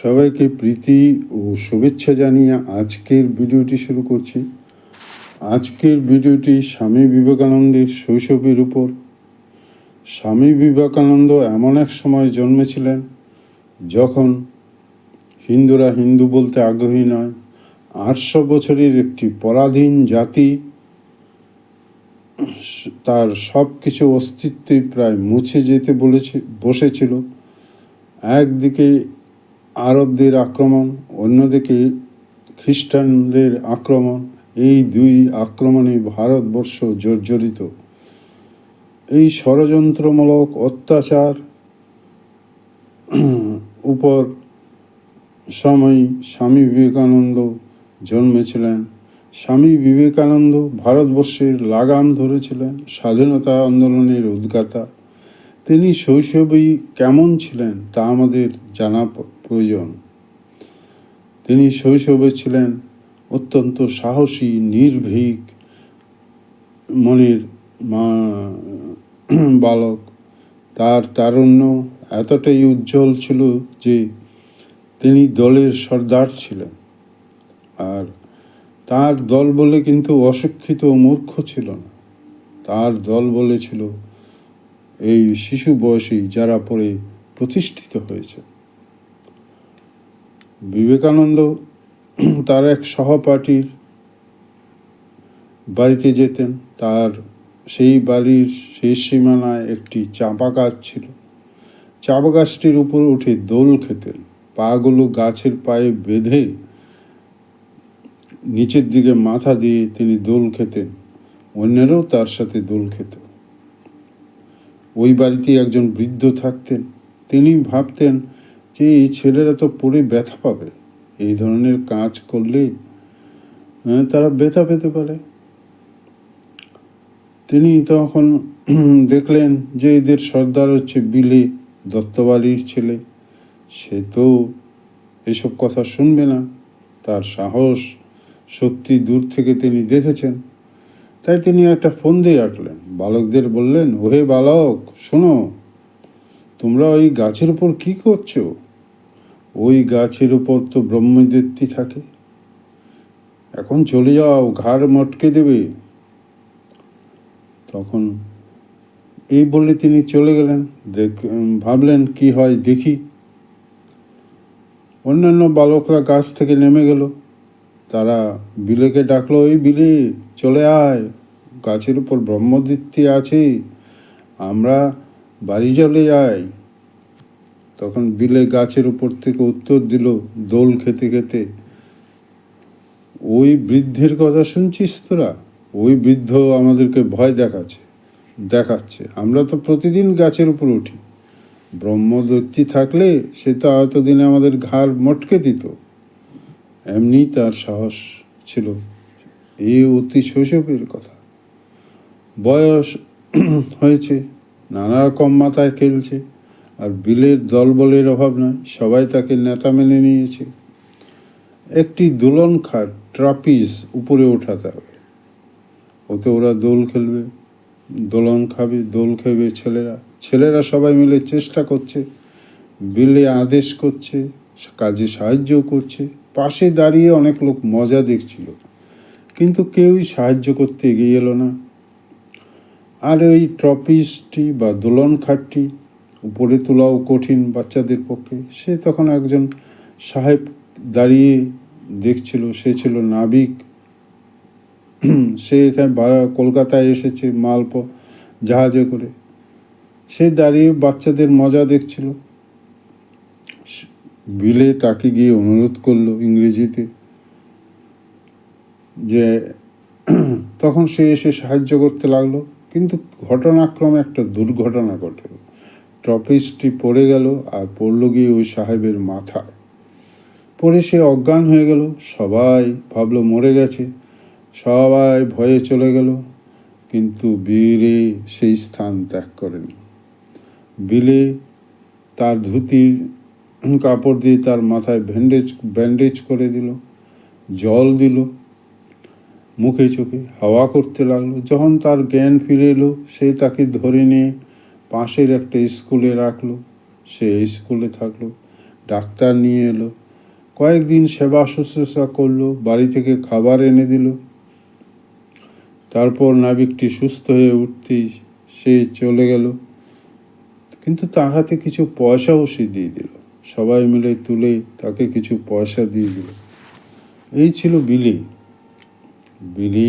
সবাইকে প্রীতি ও শুভেচ্ছা জানিয়ে আজকের ভিডিওটি শুরু করছি। আজকের ভিডিওটি স্বামী বিবেকানন্দের শৈশবের উপর। স্বামী বিবেকানন্দ এমন এক সময় জন্মেছিলেন যখন হিন্দুরা হিন্দু বলতে আগ্রহী নয়। 800 বছরের একটি পরাধীন জাতি তার সব কিছু অস্তিত্বই প্রায় মুছে যেতে বসেছিল। একদিকে আরবদের আক্রমণ, অন্যদিকে খ্রিস্টানদের আক্রমণ। এই দুই আক্রমণে ভারতবর্ষ জর্জরিত। এই ষড়যন্ত্রমূলক অত্যাচার উপর সময় স্বামী বিবেকানন্দ জন্মেছিলেন। স্বামী বিবেকানন্দ ভারতবর্ষের লাগাম ধরেছিলেন, স্বাধীনতা আন্দোলনের উদ্গাতা। তিনি শৈশবেই কেমন ছিলেন তা আমাদের জানা প্রয়োজন। তিনি শৈশবে ছিলেন অত্যন্ত সাহসী, নির্ভীক মনের বালক। তার তারুণ্য এতটাই উজ্জ্বল ছিল যে তিনি দলের সর্দার ছিলেন। আর তার দল বলে কিন্তু অশিক্ষিত মূর্খ ছিল না, তার দল বলে ছিল এই শিশু বয়সী যারা পরে প্রতিষ্ঠিত হয়েছে। বিবেকানন্দ তার এক সহপাঠীর বাড়িতে যেতেন। তার সেই বাড়ির শেষ সীমানায় একটি চাঁপা গাছ ছিল। চাঁপা গাছটির উপর উঠে দোল খেতেন। পাগুলো গাছের পায়ে বেঁধে নিচের দিকে মাথা দিয়ে তিনি দোল খেতেন। অন্যেরাও তার সাথে দোল খেত। ওই বাড়িতে একজন বৃদ্ধ থাকতেন। তিনি ভাবতেন যে এই ছেলেরা তো পড়ে ব্যথা পাবে, এই ধরনের কাজ করলে তারা ব্যথা পেতে পারে। তিনি তখন দেখলেন যে এদের সর্দার হচ্ছে বিলে দত্তবাড়ির ছেলে। সে তো এসব কথা শুনবে না। তার সাহস শক্তি দূর থেকে তিনি দেখেছেন। তাই তিনি একটা ফন্দি আঁটলেন। বালকদের বললেন, ওহে বালক, শোনো, তোমরা ওই গাছের উপর কি করছো? ওই গাছের উপর তো ব্রহ্মদৈত্য থাকে। এখন চলে যাও, ঘাড় মটকে দেবে। তখন এই বলে তিনি চলে গেলেন। ভাবলেন কি হয় দেখি। অন্যান্য বালকরা গাছ থেকে নেমে গেল। তারা বিলেকে ডাকলো, এই বিলে চলে আয়, গাছের উপর ব্রহ্মদৈত্য আছে, আমরা বাড়ি চলে যাই। তখন বিলে গাছের উপর থেকে উত্তর দিল দোল খেতে খেতে, ওই বৃদ্ধের কথা শুনছিস তোরা? ওই বৃদ্ধ আমাদেরকে ভয় দেখাচ্ছে। আমরা তো প্রতিদিন গাছের উপর উঠি। ব্রহ্মদৈত্য থাকলে সে তো এতদিনে আমাদের ঘাড় মটকে দিত। এমনি তার সাহস ছিল। এই অতি শৈশবের কথা। বয়স হয়েছে, নানা রকম মাথায় খেলছে। আর বিলের দলবলের অভাব নয়, সবাই তাকে নেতা মেনে নিয়েছে। একটি দোলন খাট, ট্রাপিজ উপরে ওঠাতে হবে। ওতে ওরা দোল খেলবে, দোলন খাবে, দোল খেবে। ছেলেরা সবাই মিলে চেষ্টা করছে, বিলে আদেশ করছে, কাজে সাহায্য করছে। পাশে দাঁড়িয়ে অনেক লোক মজা দেখছিল, কিন্তু কেউই সাহায্য করতে এগিয়ে এলো না। আর ওই ট্রপিসটি বা দোলন খাটটি উপরে তোলাও কঠিন বাচ্চাদের পক্ষে। সে তখন একজন সাহেব দাঁড়িয়ে দেখছিল। সে ছিল নাবিক। সে এখানে কলকাতায় এসেছে মাল জাহাজে করে। সে দাঁড়িয়ে বাচ্চাদের মজা দেখছিল। বিলে তাকে গিয়ে অনুরোধ করলো ইংরেজিতে যে তখন সে এসে সাহায্য করতে লাগলো। কিন্তু ঘটনাক্রমে একটা দুর্ঘটনা ঘটল। ট্রপিসটি পড়ে গেল আর পড়ল গিয়ে ওই সাহেবের মাথায়। পরে সে অজ্ঞান হয়ে গেল। সবাই ভাবলো মরে গেছে, সবাই ভয়ে চলে গেল। কিন্তু বিলে সেই স্থান ত্যাগ করেনি। বিলে তার ধুতির কাপড় দিয়ে তার মাথায় ব্যান্ডেজ করে দিল, জল দিল, মুখে চোখে হাওয়া করতে লাগলো। যখন তার জ্ঞান ফিরে এলো, সে তাকে ধরে নিয়ে পাশের একটা স্কুলে রাখলো। সে স্কুলে থাকলো। ডাক্তার নিয়ে এলো, কয়েকদিন সেবা শুশ্রূষা করলো, বাড়ি থেকে খাবার এনে দিল। তারপর নাবিকটি সুস্থ হয়ে উঠতেই সে চলে গেল, কিন্তু তার হাতে কিছু পয়সাও সে দিয়ে দিল। সবাই মিলে তুলে তাকে কিছু পয়সা দিয়ে দিল। এই ছিল বিলে। বিলে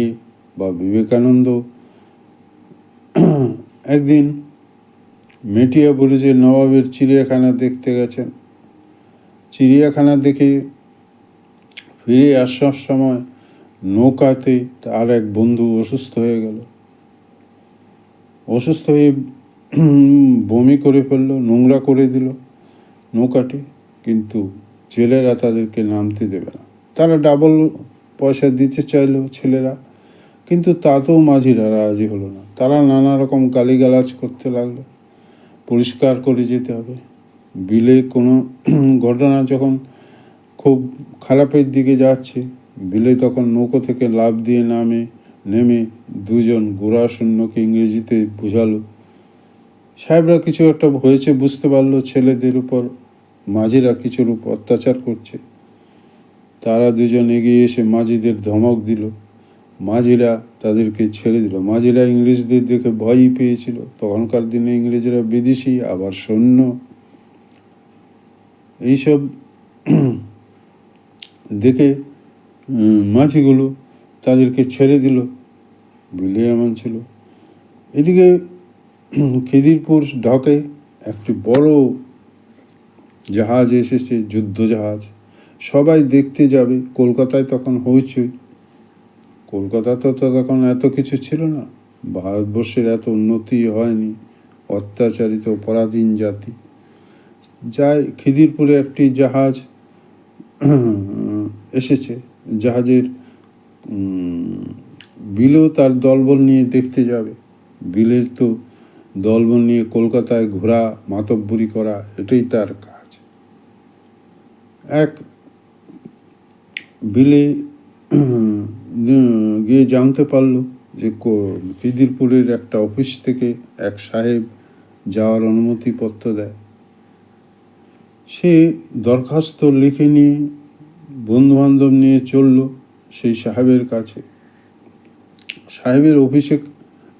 বা বিবেকানন্দ একদিন মেটিয়া বুরুজে নবাবের চিড়িয়াখানা দেখতে গেছেন। চিড়িয়াখানা দেখে ফিরে আসার সময় নৌকাতে তার এক বন্ধু অসুস্থ হয়ে গেল। অসুস্থ হয়ে বমি করে ফেললো, নোংরা করে দিল নৌকাটি, কিন্তু জেলেরা তাদেরকে নামতে দেবে না। তারা ডাবল পয়সা দিতে চাইলো ছেলেরা, কিন্তু তাতেও মাঝিরা রাজি হলো না। তারা নানা রকম গালিগালাজ করতে লাগলো, পরিষ্কার করে যেতে হবে। বিলে কোনো ঘটনা যখন খুব খারাপের দিকে যাচ্ছে, বিলে তখন নৌকো থেকে লাফ দিয়ে নেমে দুজন গোড়া সৈন্যকে ইংরেজিতে বোঝালো। সাহেবরা কিছু একটা হয়েছে বুঝতে পারলো, ছেলেদের উপর মাঝিরা কিছুর উপর অত্যাচার করছে। তারা দুজন এগিয়ে এসে মাঝিদের ধমক দিল, মাঝিরা তাদেরকে ছেড়ে দিল। মাঝিরা ইংরেজদের দেখে ভয়ই পেয়েছিল। তখনকার দিনে ইংরেজরা বিদেশি, আবার সৈন্য, এইসব দেখে মাঝিগুলো তাদেরকে ছেড়ে দিল। বিলে এমন ছিল। এদিকে খিদিরপুর ঢাকে একটি বড় জাহাজ এসেছে, যুদ্ধ জাহাজ। সবাই দেখতে যাবে। কলকাতায় তখন হইচই। কলকাতা তো তখন এত কিছু ছিল না, ভারতবর্ষের এত উন্নতি হয়নি, অত্যাচারিত পরাধীন জাতি। যাই খিদিরপুরে একটি জাহাজ এসেছে। জাহাজের বিলেও তার দলবল নিয়ে দেখতে যাবে। বিলের তো দলবল নিয়ে কলকাতায় ঘোরা, মাতব্বরি করা, এটাই তার কাজ। এক বিলে গিয়ে জানতে পারলো যে খিদিরপুরের একটা অফিস থেকে এক সাহেব যাওয়ার অনুমতিপত্র দেয়। সে দরখাস্ত লিখে নিয়ে বন্ধুবান্ধব নিয়ে চলল সেই সাহেবের কাছে। সাহেবের অফিসে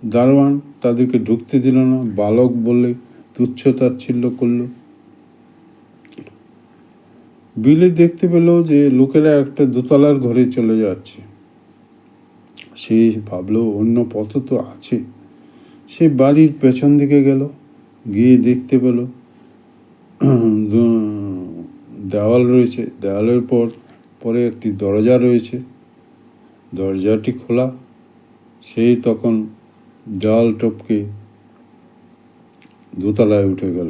দারোয়ান তাদেরকে ঢুকতে দিল না, বালক বলে তুচ্ছ-তাচ্ছিল্য করল। বিলে দেখতে পেল যে লোকেরা একটা দোতলার ঘরে চলে যাচ্ছে। সে ভাবলো অন্য পথ তো আছে। সে বাড়ির পেছন দিকে গেল, গিয়ে দেখতে পেল দেওয়াল রয়েছে, দেওয়ালের পরে একটি দরজা রয়েছে, দরজাটি খোলা। সেই তখন দেওয়াল টপকে দোতলায় উঠে গেল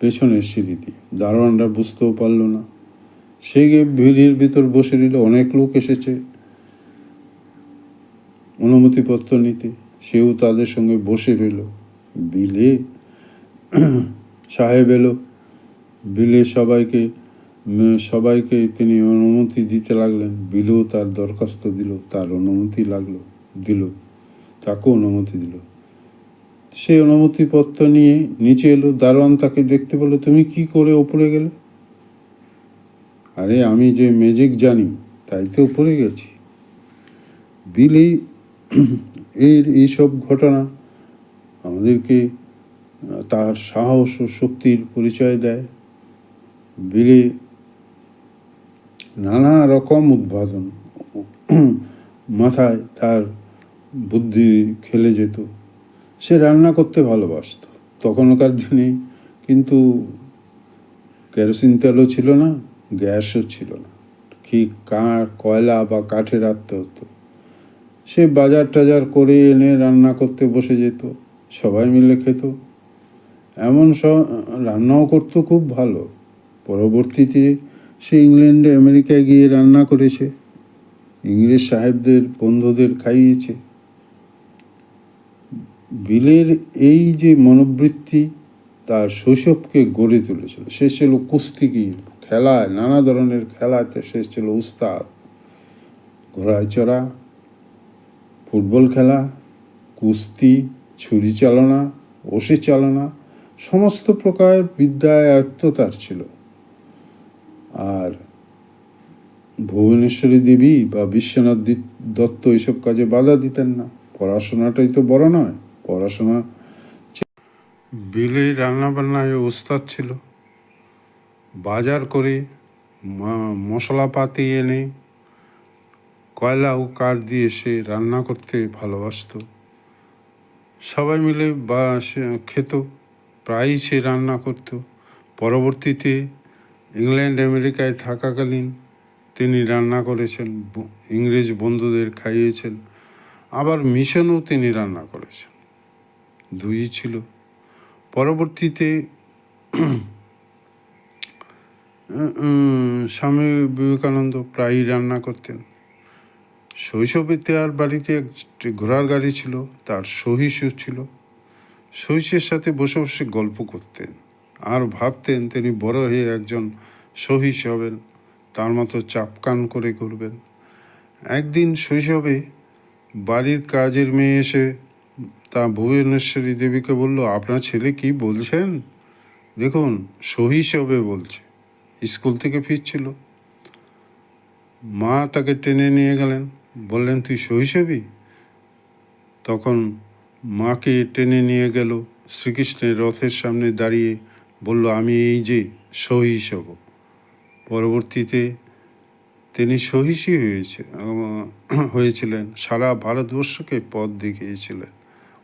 পেছনের সিঁড়ি দিয়ে। দারোয়ানরা বুঝতেও পারল না। সে গিয়ে ভিড়ের ভিতর বসে নিল। অনেক লোক এসেছে অনুমতিপত্র নিতে, সেও তাদের সঙ্গে বসে রইল। বিলে সাহেব এলো। বিলে সবাইকে তিনি অনুমতি দিতে লাগলেন। বিলেও তার দরখাস্ত দিল, তার অনুমতি দিল, তাকেও অনুমতি দিল। সে অনুমতিপত্র নিয়ে নিচে এলো। দারোয়ান তাকে দেখতে পেল, তুমি কি করে ওপরে গেলে? আরে আমি যে ম্যাজিক জানি তাই তো উপরে গেছি। বিলে এইসব ঘটনা আমাদেরকে তার সাহস ও শক্তির পরিচয় দেয়। বিলে নানা রকম উদ্ভাবন, মাথায় তার বুদ্ধি খেলে যেত। সে রান্না করতে ভালোবাসত। তখনকার দিনে কিন্তু কেরোসিন তেলও ছিল না, গ্যাসও ছিল না, কি কয়লা বা কাঠে রাখতে হতো। সে বাজার টাজার করে এনে রান্না করতে বসে যেত, সবাই মিলে খেত। এমন রান্নাও করতো খুব ভালো। পরবর্তীতে সে ইংল্যান্ডে, আমেরিকায় গিয়ে রান্না করেছে, ইংরেজ সাহেবদের বন্ধুদের খাইয়েছে। বিলের এই যে মনোবৃত্তি তার শৈশবকে গড়ে তুলেছিল। সে ছিল কুস্তিগীর, খেলায় নানা ধরনের খেলাতে সে ছিল উস্তাদ। ঘোড়ায় চড়া, ফুটবল খেলা, কুস্তি, ছুরি চালনা, ওসি চালনা, সমস্ত প্রকার বিদ্যায় আয়ত্ত তার ছিল। আর ভুবনেশ্বরী দেবী বা বিশ্বনাথ দত্ত এইসব কাজে বাধা দিতেন না। পড়াশোনাটাই তো বড় নয়, পড়াশোনা। বিলে রান্নাবান্নায় ওস্তাদ ছিল। বাজার করে মশলাপাতি এনে কয়লা ও কাঠ দিয়ে সে রান্না করতে ভালোবাসতো। সবাই মিলে বা সে খেত, প্রায়ই সে রান্না করত। পরবর্তীতে ইংল্যান্ড আমেরিকায় থাকাকালীন তিনি রান্না করেছেন, ইংরেজ বন্ধুদের খাইয়েছেন, আবার মিশনেও তিনি রান্না করেছেন। দুই ছিল। পরবর্তীতে স্বামী বিবেকানন্দ প্রায়ই রান্না করতেন। শৈশবে তার বাড়িতে একটি ঘোড়ার গাড়ি ছিল, তার সহিষ্ণু ছিল। সহিষ্ণুর সাথে বসে বসে গল্প করতেন আর ভাবতেন তিনি বড় হয়ে একজন সহিষ্ণু হবেন, তার মতো চাপকান করে করবেন। একদিন শৈশবে বাড়ির কাজের মেয়ে এসে তা ভুবনেশ্বরী দেবীকে বলল, আপনার ছেলে কি বলছেন, দেখুন সহিষ্ণু হবে বলছে। স্কুল থেকে ফিরছিল, মা তাকে টেনে নিয়ে গেলেন, বললেন তুই সহিষ্ণু হবি? তখন মাকে টেনে নিয়ে গেল শ্রীকৃষ্ণের রথের সামনে দাঁড়িয়ে বলল, আমি এই যে সহিষ্ণু হব। পরবর্তীতে তিনি সহিষ্ণু হয়েছিলেন, সারা ভারতবর্ষকে পথ দেখিয়েছিলেন।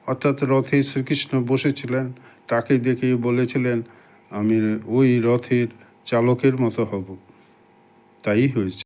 অর্থাৎ রথে শ্রীকৃষ্ণ বসেছিলেন, তাকে দেখে বলেছিলেন আমি ওই রথের চালকের মতো হব। তাই হয়েছে।